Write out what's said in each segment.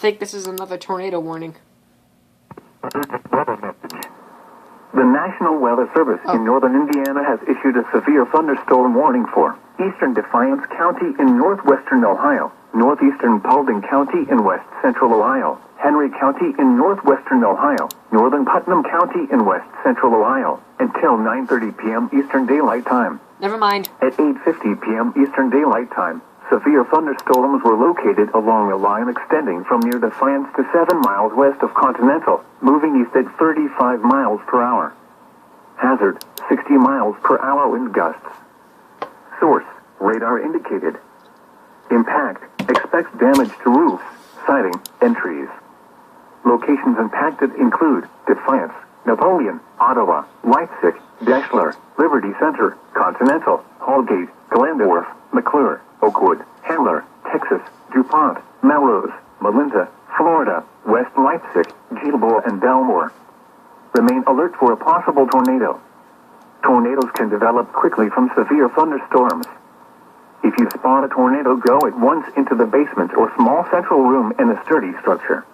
think this is another tornado warning. The National Weather Service in northern Indiana has issued a severe thunderstorm warning for eastern Defiance County in northwestern Ohio, northeastern Paulding County in west central Ohio, Henry County in northwestern Ohio, northern Putnam County in west central Ohio, until 9:30 p.m. Eastern Daylight Time. Never mind. At 8:50 p.m. Eastern Daylight Time, severe thunderstorms were located along a line extending from near Defiance to 7 miles west of Continental, moving east at 35 miles per hour. Hazard, 60 miles per hour wind gusts. Source, radar indicated. Impact, expects damage to roofs, siding, and trees. Locations impacted include Defiance, Napoleon, Ottawa, Leipzig, Deshler, Liberty Center, Continental, Hallgate, Glandorf, McClure, Oakwood, Handler, Texas, DuPont, Melrose, Melinda, Florida, West Leipzig, Gilboa, and Belmore. Remain alert for a possible tornado. Tornadoes can develop quickly from severe thunderstorms. If you spot a tornado, go at once into the basement or small central room in a sturdy structure.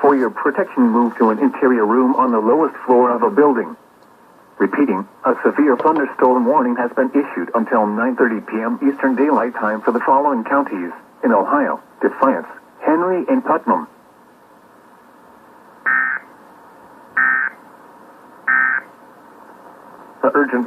For your protection, move to an interior room on the lowest floor of a building. Repeating, a severe thunderstorm warning has been issued until 9:30 p.m. Eastern Daylight Time for the following counties in Ohio: Defiance, Henry, and Putnam. The urgent